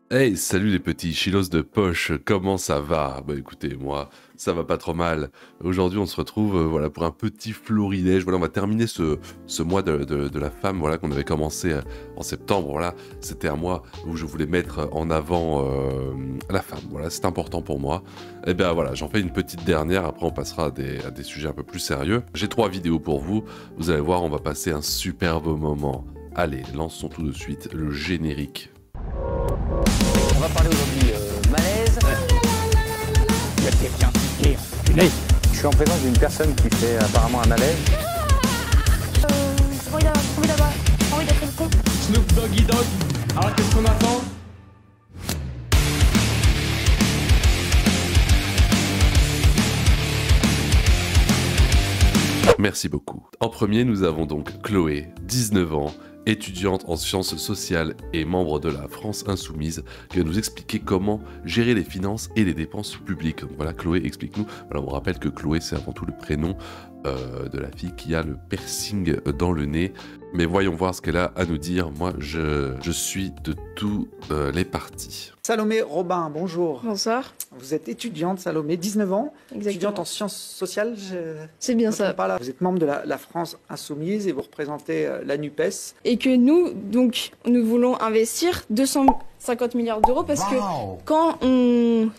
Hey, salut les petits chilos de poche, comment ça va? Bah écoutez, moi, ça va pas trop mal. Aujourd'hui, on se retrouve voilà, pour un petit florilège. Voilà, on va terminer ce mois de la femme voilà, qu'on avait commencé en septembre. Voilà, c'était un mois où je voulais mettre en avant la femme. Voilà, c'est important pour moi. Et bien voilà, j'en fais une petite dernière. Après, on passera à des sujets un peu plus sérieux. J'ai 3 vidéos pour vous. Vous allez voir, on va passer un superbe moment. Allez, lançons tout de suite le générique. On va parler aujourd'hui malaise. Il y a quelqu'un qui est enculé. Je suis en présence d'une personne qui fait apparemment un malaise. J'ai envie d'être le con. Snoop Doggy Dogg. Alors qu'est-ce qu'on attend? Merci beaucoup. En premier, nous avons donc Chloé, 19 ans, étudiante en sciences sociales et membre de la France Insoumise, qui va nous expliquer comment gérer les finances et les dépenses publiques. Donc voilà, Chloé, explique-nous. Voilà, on rappelle que Chloé, c'est avant tout le prénom de la fille qui a le piercing dans le nez. Mais voyons voir ce qu'elle a à nous dire. Moi, je suis de tous les partis. Salomé Robin, bonjour. Bonsoir. Vous êtes étudiante, Salomé, 19 ans, Exactement. étudiante en sciences sociales. C'est bien je me trompe ça. pas là. Vous êtes membre de la France Insoumise et vous représentez la NUPES. Et que nous, donc, nous voulons investir 250 milliards d'euros parce que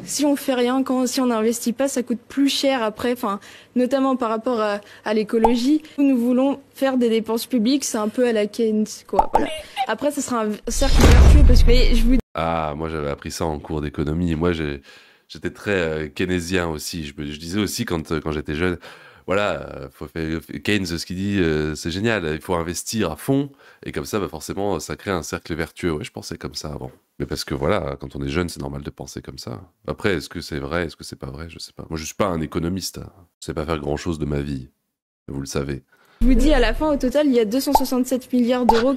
si on fait rien, si on n'investit pas, ça coûte plus cher après, enfin, notamment par rapport à l'écologie. Nous voulons faire des dépenses publiques, c'est un peu à la Keynes, quoi. Voilà. Après, ça sera un cercle vertueux parce que je vous Ah, moi j'avais appris ça en cours d'économie. Moi j'étais très keynésien aussi. Je disais aussi quand j'étais jeune, voilà, Keynes, ce qu'il dit, c'est génial, il faut investir à fond. Et comme ça, bah, forcément, ça crée un cercle vertueux. Ouais, je pensais comme ça avant. Mais parce que voilà, quand on est jeune, c'est normal de penser comme ça. Après, est-ce que c'est vrai, est-ce que c'est pas vrai? Je sais pas. Moi je suis pas un économiste, hein. Je sais pas faire grand-chose de ma vie. Vous le savez. vous dis à la fin, au total, il y a 267 milliards d'euros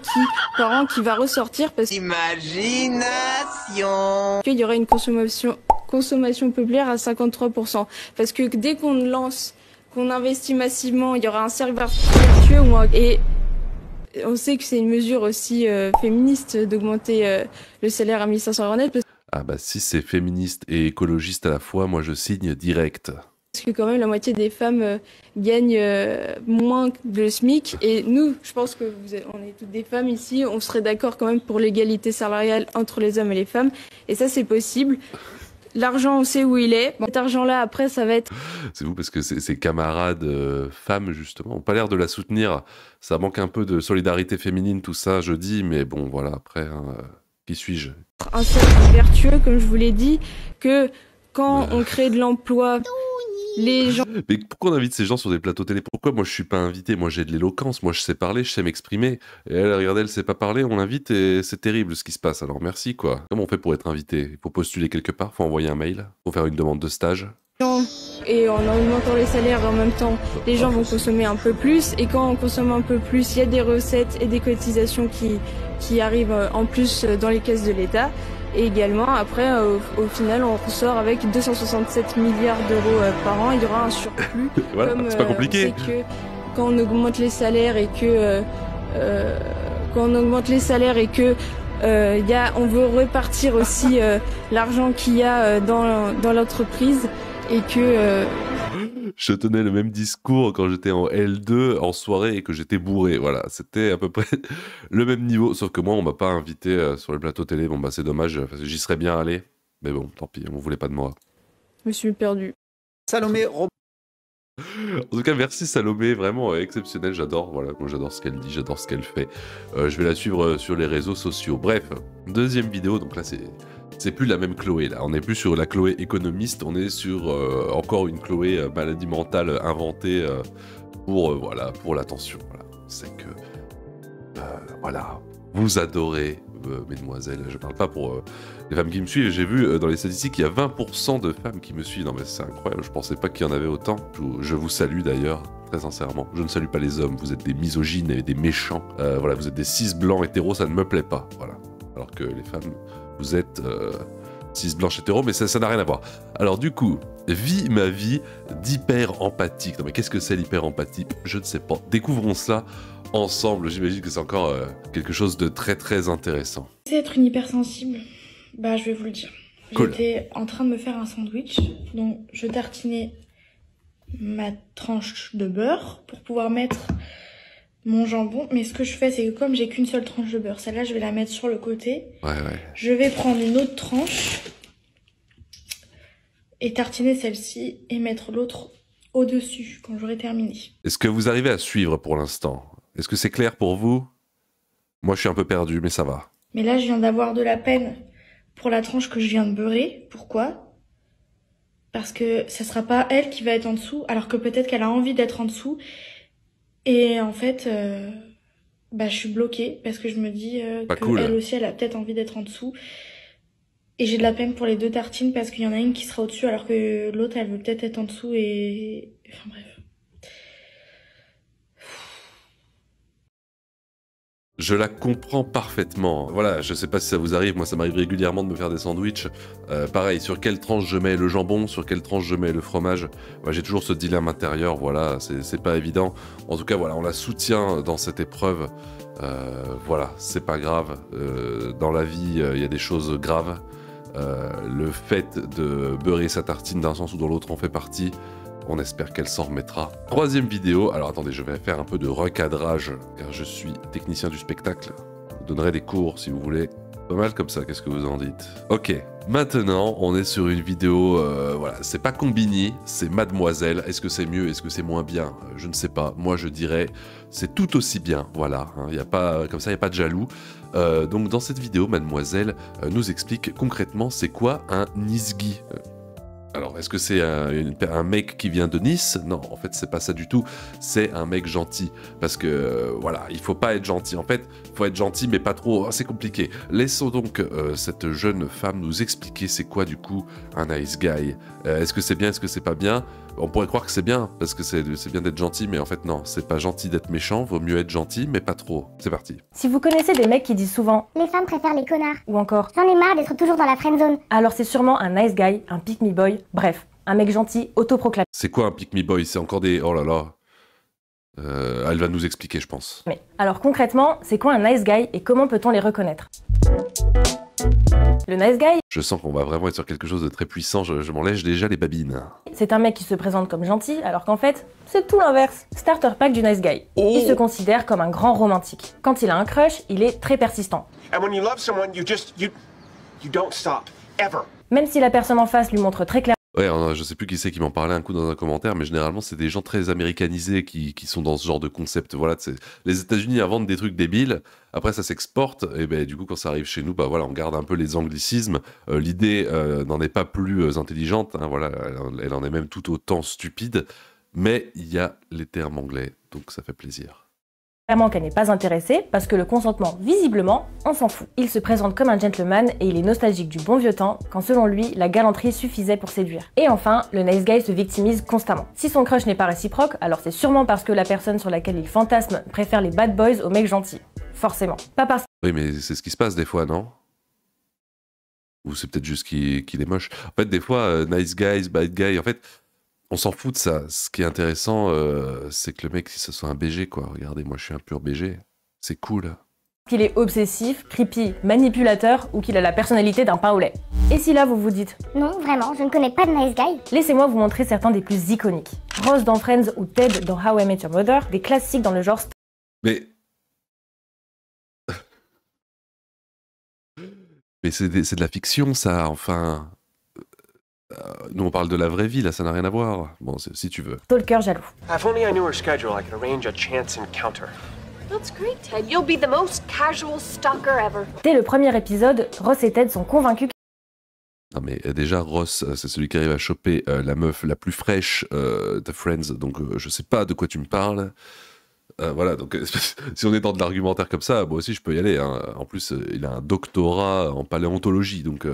par an qui va ressortir parce Imagination. qu'il y aura une consommation populaire à 53%. Parce que dès qu'on lance, qu'on investit massivement, il y aura un cercle vertueux et on sait que c'est une mesure aussi féministe d'augmenter le salaire à 1500 € net Ah bah si c'est féministe et écologiste à la fois, moi je signe direct. parce que quand même la moitié des femmes gagnent moins que le SMIC et nous, je pense que on est toutes des femmes ici, on serait d'accord quand même pour l'égalité salariale entre les hommes et les femmes et ça c'est possible. L'argent, on sait où il est. Cet argent-là, après, ça va être... C'est vous parce que ces camarades femmes, justement, ont pas l'air de la soutenir. Ça manque un peu de solidarité féminine, tout ça, je dis, mais bon, voilà, après, hein, qui suis-je? un cercle vertueux, comme je vous l'ai dit, que quand on crée de l'emploi, les gens... Mais pourquoi on invite ces gens sur des plateaux télé? Pourquoi moi je suis pas invité? Moi j'ai de l'éloquence, moi je sais parler, je sais m'exprimer. Et elle, regardez, elle sait pas parler, on l'invite et c'est terrible ce qui se passe. Alors merci quoi. Comment on fait pour être invité? Il faut postuler quelque part, faut envoyer un mail, faut faire une demande de stage. Et en augmentant les salaires en même temps, les gens vont consommer un peu plus. Et quand on consomme un peu plus, il y a des recettes et des cotisations qui arrivent en plus dans les caisses de l'État. Et également, après, au final, on ressort avec 267 milliards d'euros par an. Il y aura un surplus. Voilà, c'est pas compliqué. On sait que quand on augmente les salaires et que on veut répartir aussi l'argent qu'il y a dans l'entreprise et que Je tenais le même discours quand j'étais en L2 en soirée et que j'étais bourré. Voilà, c'était à peu près le même niveau. Sauf que moi, on m'a pas invité sur le plateau télé. Bon, bah c'est dommage, parce que j'y serais bien allé. Mais bon, tant pis, on voulait pas de moi. je me suis perdue. Salomé Robin. En tout cas, merci Salomé, vraiment exceptionnel. J'adore, voilà, moi j'adore ce qu'elle dit, j'adore ce qu'elle fait. Je vais la suivre sur les réseaux sociaux. Bref, deuxième vidéo. Donc là, c'est plus la même Chloé. Là, on n'est plus sur la Chloé économiste. On est sur encore une Chloé maladie mentale inventée voilà, pour l'attention. Voilà, c'est que voilà, vous adorez. Mesdemoiselles, je parle pas pour les femmes qui me suivent. J'ai vu dans les statistiques qu'il y a 20% de femmes qui me suivent. Non mais c'est incroyable, je pensais pas qu'il y en avait autant. Je vous salue d'ailleurs, très sincèrement. Je ne salue pas les hommes, vous êtes des misogynes et des méchants. Voilà, vous êtes des cis blancs hétéros, ça ne me plaît pas. Voilà. Alors que les femmes, vous êtes cis blanches hétéros, mais ça n'a rien à voir. Alors du coup, vis ma vie d'hyper empathique. Non mais qu'est-ce que c'est l'hyper empathie? Je ne sais pas. Découvrons cela ensemble. J'imagine que c'est encore quelque chose de très très intéressant. C'est être une hypersensible. Bah, je vais vous le dire. Cool. J'étais en train de me faire un sandwich, donc je tartinais ma tranche de beurre pour pouvoir mettre mon jambon. Mais ce que je fais, c'est que comme j'ai qu'une seule tranche de beurre, celle-là, je vais la mettre sur le côté. Ouais. Je vais prendre une autre tranche et tartiner celle-ci et mettre l'autre au-dessus quand j'aurai terminé. Est-ce que vous arrivez à suivre pour l'instant? Est-ce que c'est clair pour vous? Moi, je suis un peu perdu, mais ça va. Mais là, je viens d'avoir de la peine pour la tranche que je viens de beurrer. Pourquoi? Parce que ça sera pas elle qui va être en dessous, alors que peut-être qu'elle a envie d'être en dessous. Et en fait, je suis bloquée parce que je me dis Pas que cool. elle aussi, elle a peut-être envie d'être en dessous. Et j'ai de la peine pour les 2 tartines parce qu'il y en a une qui sera au-dessus alors que l'autre, elle veut peut-être être en dessous et... Enfin bref. Je la comprends parfaitement. Voilà, je sais pas si ça vous arrive, moi ça m'arrive régulièrement de me faire des sandwichs. Pareil, sur quelle tranche je mets le jambon, sur quelle tranche je mets le fromage. Moi, j'ai toujours ce dilemme intérieur, voilà, c'est pas évident. En tout cas, voilà, on la soutient dans cette épreuve. Voilà, c'est pas grave. Dans la vie, il y a des choses graves. Le fait de beurrer sa tartine d'un sens ou dans l'autre en fait partie. On espère qu'elle s'en remettra. 3e vidéo. Alors attendez, je vais faire un peu de recadrage, car je suis technicien du spectacle. Je vous donnerai des cours si vous voulez. Pas mal comme ça, qu'est-ce que vous en dites? Ok, maintenant on est sur une vidéo, voilà, c'est pas Combini, c'est Mademoiselle. Est-ce que c'est mieux, est-ce que c'est moins bien? Je ne sais pas. Moi je dirais, c'est tout aussi bien, voilà. Y a pas, comme ça, il n'y a pas de jaloux. Donc dans cette vidéo, Mademoiselle nous explique concrètement c'est quoi un Nisgi. Alors, est-ce que c'est un mec qui vient de Nice? Non, en fait, c'est pas ça du tout. C'est un mec gentil. Parce que, voilà, il faut pas être gentil. En fait, il faut être gentil, mais pas trop. C'est compliqué. Laissons donc cette jeune femme nous expliquer c'est quoi, du coup, un nice guy. Est-ce que c'est bien, est-ce que c'est pas bien? On pourrait croire que c'est bien, parce que c'est bien d'être gentil, mais en fait, non. C'est pas gentil d'être méchant. Vaut mieux être gentil, mais pas trop. C'est parti. Si vous connaissez des mecs qui disent souvent Les femmes préfèrent les connards. ou encore J'en ai marre d'être toujours dans la friendzone. alors c'est sûrement un nice guy, un pick me boy, bref, un mec gentil autoproclamé. C'est quoi un pick me boy? C'est encore des... Oh là là. Elle va nous expliquer, je pense. Alors concrètement, c'est quoi un nice guy et comment peut-on les reconnaître? Le nice guy, Je sens qu'on va vraiment être sur quelque chose de très puissant. Je m'en lèche déjà les babines. c'est un mec qui se présente comme gentil alors qu'en fait, c'est tout l'inverse. Starter pack du nice guy. Il se considère comme un grand romantique. Quand il a un crush, il est très persistant. And when you love someone, you don't stop, ever. Même si la personne en face lui montre très clairement Ouais, je sais plus qui c'est qui m'en parlait un coup dans un commentaire, mais généralement c'est des gens très américanisés qui sont dans ce genre de concept. Voilà, les États-Unis inventent des trucs débiles, après ça s'exporte, et ben du coup quand ça arrive chez nous, bah voilà, on garde un peu les anglicismes. L'idée n'en est pas plus intelligente, hein, voilà, elle en est même tout autant stupide, mais il y a les termes anglais, donc ça fait plaisir. qu'elle n'est pas intéressée, parce que le consentement, visiblement, on s'en fout. Il se présente comme un gentleman et il est nostalgique du bon vieux temps, quand selon lui, la galanterie suffisait pour séduire. Et enfin, le nice guy se victimise constamment. Si son crush n'est pas réciproque, alors c'est sûrement parce que la personne sur laquelle il fantasme préfère les bad boys aux mecs gentils. Forcément. Pas parce Oui, mais c'est ce qui se passe des fois, non? Ou c'est peut-être juste qu'il est moche. En fait, des fois, nice guys, bad guy, en fait... On s'en fout de ça. Ce qui est intéressant, c'est que le mec, si ce soit un BG, quoi. Regardez, moi, je suis un pur BG. C'est cool. qu'il est obsessif, creepy, manipulateur ou qu'il a la personnalité d'un pain au lait. Et si là vous vous dites Non, vraiment, je ne connais pas de nice guy. Laissez-moi vous montrer certains des plus iconiques. Ross dans Friends ou Ted dans How I Met Your Mother, des classiques dans le genre... Mais c'est de la fiction, ça, enfin... nous, on parle de la vraie vie, là, ça n'a rien à voir. Bon, si tu veux. Stalker jaloux. If only I knew her schedule, I could arrange a chance encounter. That's great, Ted. You'll be the most casual stalker ever. Dès le premier épisode, Ross et Ted sont convaincus Non mais déjà Ross, c'est celui qui arrive à choper la meuf la plus fraîche de Friends, donc je sais pas de quoi tu me parles. Voilà, donc si on est dans de l'argumentaire comme ça, moi aussi je peux y aller. Hein. En plus, il a un doctorat en paléontologie, donc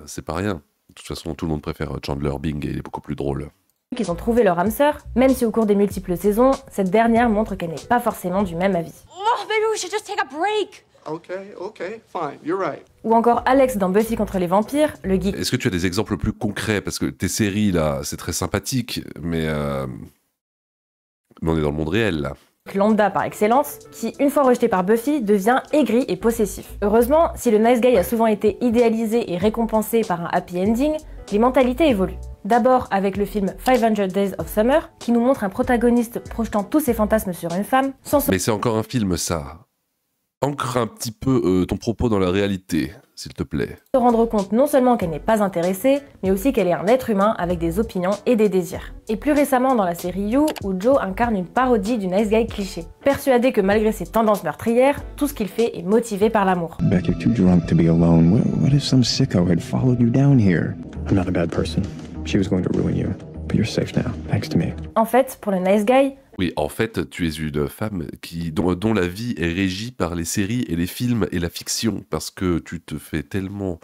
c'est pas rien. De toute façon, tout le monde préfère Chandler Bing et il est beaucoup plus drôle. qu'ils ont trouvé leur âme sœur, même si au cours des multiples saisons, cette dernière montre qu'elle n'est pas forcément du même avis. Oh, maybe we should just take a break. Okay, fine, you're right. Ou encore Alex dans Buffy contre les vampires, le geek. Est-ce que tu as des exemples plus concrets? Parce que tes séries, là, c'est très sympathique, mais on est dans le monde réel, là. lambda par excellence, qui, une fois rejeté par Buffy, devient aigri et possessif. Heureusement, si le nice guy a souvent été idéalisé et récompensé par un happy ending, les mentalités évoluent. D'abord avec le film 500 Days of Summer, qui nous montre un protagoniste projetant tous ses fantasmes sur une femme, sans se... Mais c'est encore un film, ça. Ancre un petit peu ton propos dans la réalité, s'il te plaît. Se rendre compte non seulement qu'elle n'est pas intéressée, mais aussi qu'elle est un être humain avec des opinions et des désirs. Et plus récemment dans la série You, où Joe incarne une parodie du nice guy cliché. Persuadé que malgré ses tendances meurtrières, tout ce qu'il fait est motivé par l'amour. Beck, you're too drunk to be alone. What if some sicko had followed you down here? I'm not a bad person. She was going to ruin you. But you're safe now, thanks to me. En fait, pour le nice guy... Oui, en fait, tu es une femme dont la vie est régie par les séries et les films et la fiction, parce que tu te fais tellement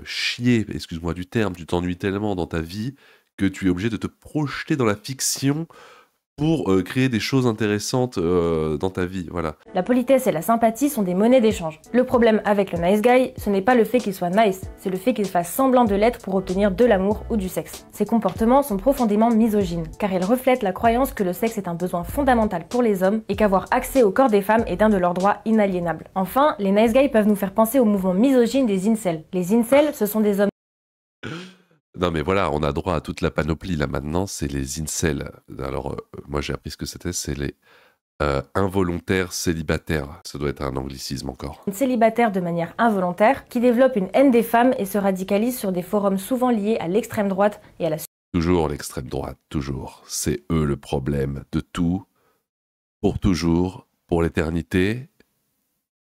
chier, excuse-moi du terme, tu t'ennuies tellement dans ta vie que tu es obligé de te projeter dans la fiction pour créer des choses intéressantes dans ta vie, voilà. La politesse et la sympathie sont des monnaies d'échange. Le problème avec le nice guy, ce n'est pas le fait qu'il soit nice, c'est le fait qu'il fasse semblant de l'être pour obtenir de l'amour ou du sexe. Ces comportements sont profondément misogynes, car ils reflètent la croyance que le sexe est un besoin fondamental pour les hommes et qu'avoir accès au corps des femmes est un de leurs droits inaliénables. Enfin, les nice guys peuvent nous faire penser au mouvement misogyne des incels. Les incels, ce sont des hommes... Non mais voilà, on a droit à toute la panoplie là maintenant, c'est les incels. Alors moi j'ai appris ce que c'était, c'est les involontaires célibataires. Ça doit être un anglicisme encore. Célibataires de manière involontaire, qui développent une haine des femmes et se radicalisent sur des forums souvent liés à l'extrême droite et à la... Toujours l'extrême droite, toujours. C'est eux le problème de tout, pour toujours, pour l'éternité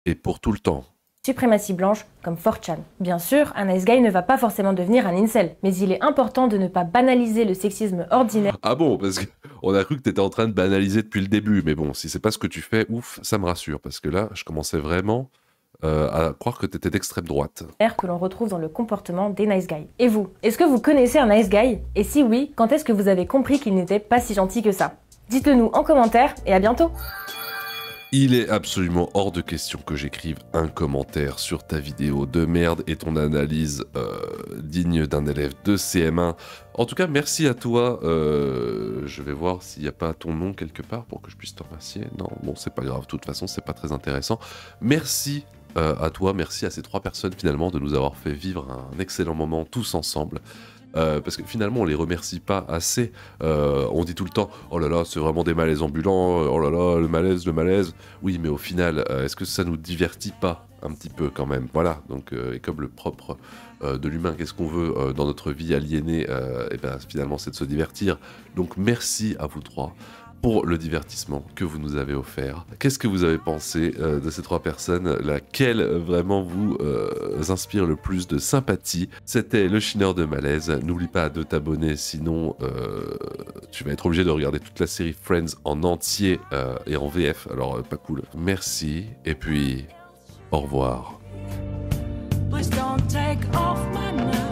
et pour tout le temps. Suprématie blanche comme 4chan. Bien sûr, un nice guy ne va pas forcément devenir un incel, mais il est important de ne pas banaliser le sexisme ordinaire. Ah bon, parce qu'on a cru que t'étais en train de banaliser depuis le début, mais bon, si c'est pas ce que tu fais, ouf, ça me rassure, parce que là, je commençais vraiment à croire que t'étais d'extrême droite. Que l'on retrouve dans le comportement des nice guys. Et vous, est-ce que vous connaissez un nice guy? Et si oui, quand est-ce que vous avez compris qu'il n'était pas si gentil que ça? Dites-le nous en commentaire et à bientôt. Il est absolument hors de question que j'écrive un commentaire sur ta vidéo de merde et ton analyse digne d'un élève de CM1. En tout cas, merci à toi. Je vais voir s'il n'y a pas ton nom quelque part pour que je puisse te remercier. Non, bon, c'est pas grave. De toute façon, c'est pas très intéressant. Merci à toi. Merci à ces 3 personnes finalement de nous avoir fait vivre un excellent moment tous ensemble. Parce que finalement on les remercie pas assez, on dit tout le temps oh là là c'est vraiment des malaises ambulants, oh là là le malaise, oui mais au final est-ce que ça nous divertit pas un petit peu quand même, voilà, donc et comme le propre de l'humain, qu'est-ce qu'on veut dans notre vie aliénée, et ben finalement c'est de se divertir, donc merci à vous 3 pour le divertissement que vous nous avez offert. Qu'est-ce que vous avez pensé de ces 3 personnes? Laquelle vraiment vous inspire le plus de sympathie? C'était le Chineur de Malaise. N'oublie pas de t'abonner, sinon tu vas être obligé de regarder toute la série Friends en entier et en VF, alors pas cool. Merci, et puis au revoir. Please don't take off my mind.